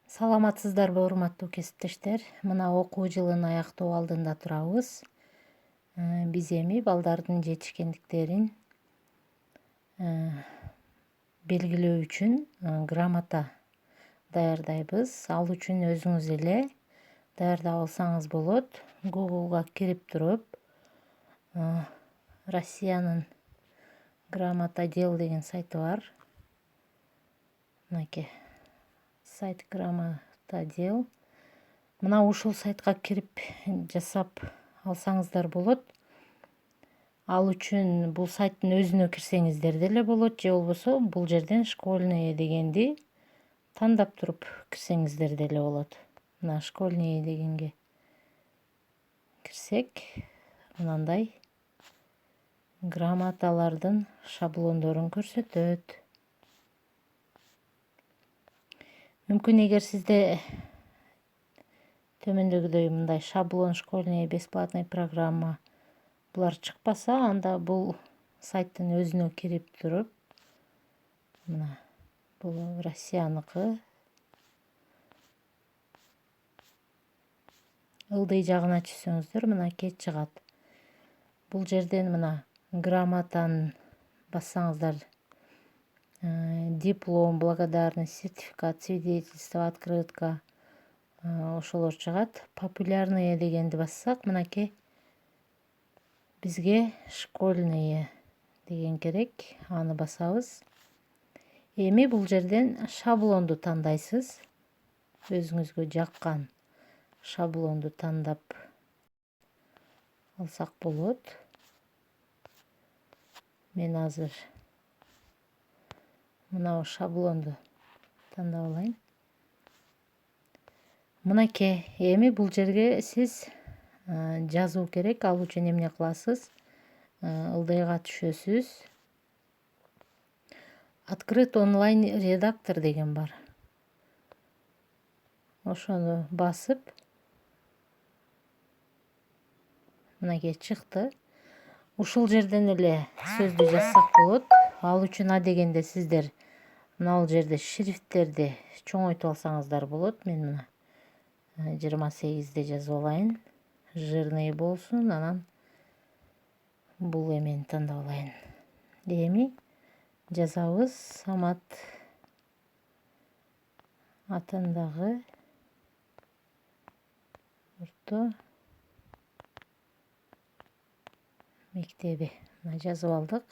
Саламатсыздарбы, урматтуу кесиптештер. Мына окуу жылын аяктоо алдында турабыз. Биз эми балдардын жетишкендиктерин белгилөө үчүн грамота даярдайбыз. Ал үчүн өзүңүз эле даярдап алсаңыз болот. Google'га кирип туруп, Россиянын грамота дел деген сайты бар. Мынакей сайт грамота дел. Мына ушул сайтка кирип жасап алсаңыздар болот. Ал үчүн бул сайттын өзүнө кирсеңиздер деле болот, же болбосо бул жерден школьные дегенди тандап туруп кирсеңиздер деле болот. Мына школьные дегенге кирсек, мындай грамоталардын шаблондорун көрсөтөт. Мүмкүн эгер сизде төмөндөгүдөй мындай шаблон, школьные, бесплатный программа булар чыкпаса, анда бул сайттын өзүнө кирип туруп, мына бул Россияныкы, ылдый жагына түшсөңүздөр мынакей чыгат. Бул жерден мына грамотаны бассаңыздар, диплом, благодарность, сертификат, свидетельство, открытка ошолор чыгат. Популярные дегенди бассак, мынакей бизге школьные деген керек. Аны басабыз. Эми бул жерден шаблонду тандайсыз. Өзүңүзгө жаккан шаблонду тандап алсак болот. Мен азыр мына шаблонду тандап алайын. Мынакей, эми бул жерге сиз жазуу керек. Ал үчүн эмне кыласыз? Ылдыйга түшөсүз. Открыт онлайн редактор деген бар. Ошону басып, мынакей чыкты. Ушул жерден эле сөздү жазсак болот. Ал үчүн дегенде сиздер мына бул жерде шрифттерди чоңойтуп алсаңыздар болот. Мен мына 28 жазып алайын. Жирный болсун, анан бул эмени тандап алайын. Эми жазабыз. Самат атындагы орто мектеби. Мына жазып алдык.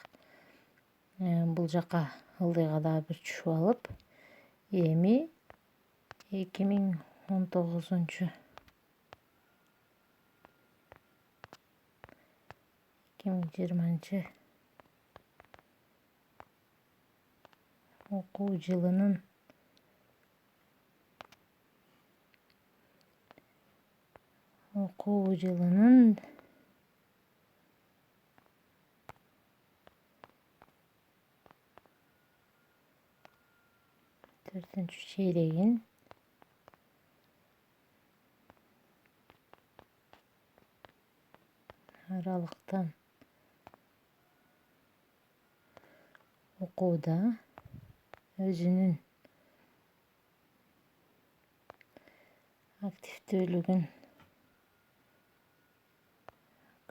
Бул жака ылдыйга дагы бир түшүп алып, эми 2019 2020 окуу жылынын төртүнчү чейрегин аралыктан окууда өзүнүн активдүүлүгүн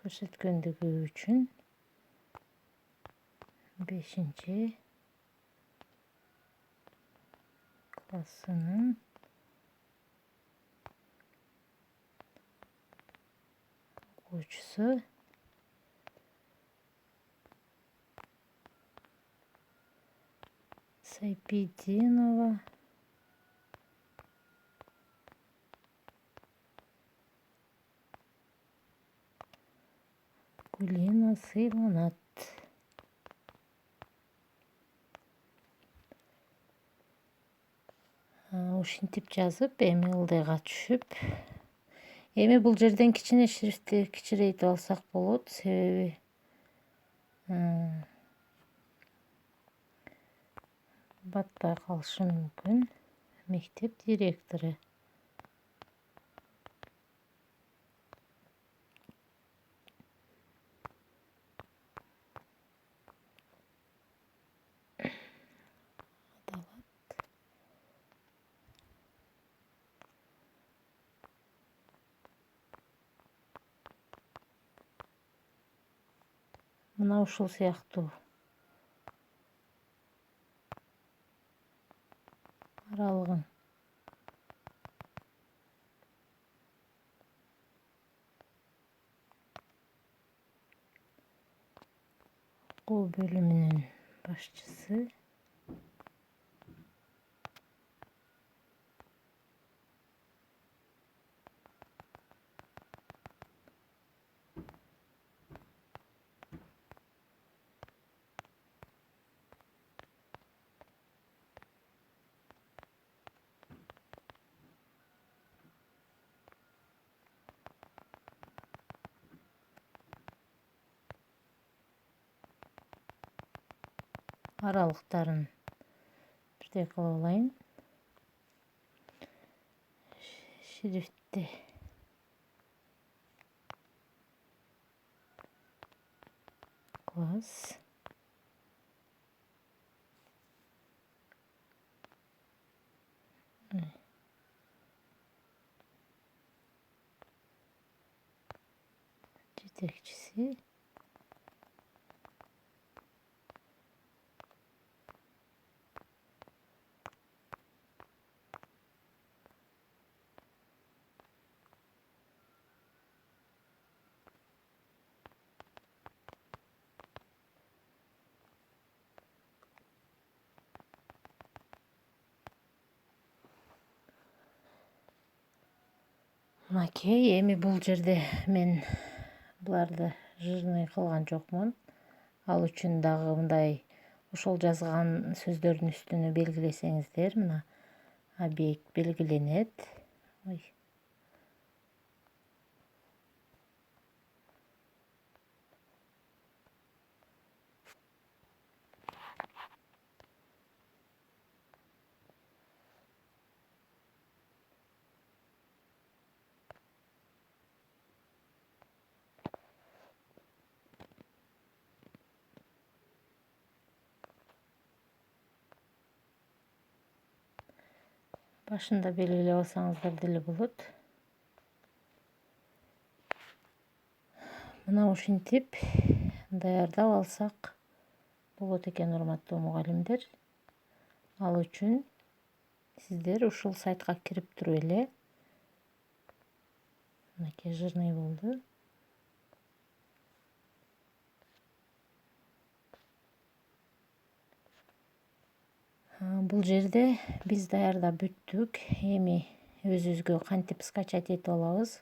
көрсөткөндүгү үчүн 5-классынын окуучусу Сайпидинова Гулина сыйланат. Ушинтип жазып, эми ылдыйга түшүп, эми бул жерден кичине шрифтти кичирейтип алсак болот, себеби батпай калышы мүмкүн. Мектеп директору. мына ушул сыяктуу аралыгын окуу бөлүмүнүн башчысы аралыктарын бирдей кылып алайын. Шрифти класс жетекчиси мынакей. Эми бул жерде мен буларды жирный кылган жокмун. Ал үчүн дагы мындай ошол жазган сөздөрдүн үстүнө белгилесеңиздер, мына объект белгиленет. Башында белгилеп алсаңыздар деле болот. Мына ушинтип даярдап алсак болот экен, урматтуу мугалимдер. Ал үчүн сиздер ушул сайтка кирип туруп эле, мынакей жирный болду. Бул жерде биз даярдап бүттүк. Эми өзүбүзгө кантип скачать этип алабыз?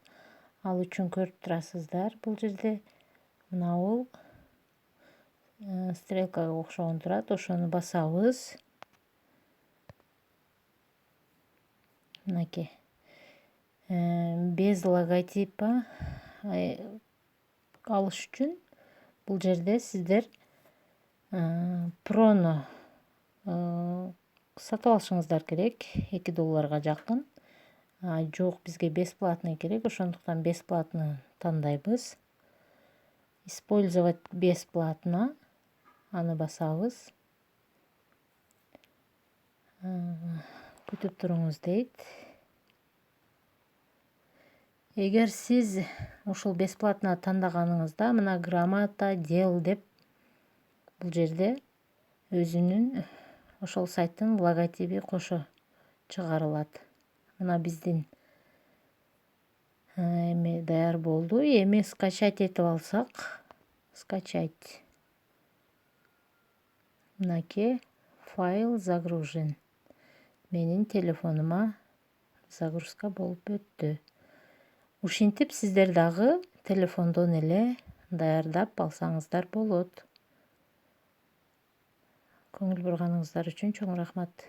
Ал үчүн көрүп турасыздар. Бул жерде мынабул стрелкага окшогон турат. Ошону басабыз. Мынакей. Без логотипа алыш үчүн бул жерде сиздер прону сатып алышыңыздар керек. $2 жакын. Жок, бизге бесплатный керек. Ошондуктан бесплатно тандайбыз. Использовать бесплатно. Аны басабыз. Күтүп туруңуз дейт. Эгер сиз ушул бесплатно тандаганыңызда мына грамота дел деп бул жерде өзүнүн ошол сайттын логотипи кошо чыгарылат. Мына биздин эми даяр болду. Эми скачать этип алсак, скачать. Мынакей, файл загружен. Менин телефонума загрузка болуп өттү. Ушинтип сиздер дагы телефондон эле даярдап алсаңыздар болот. Көңүл бурганыңыздар үчүн чоң рахмат.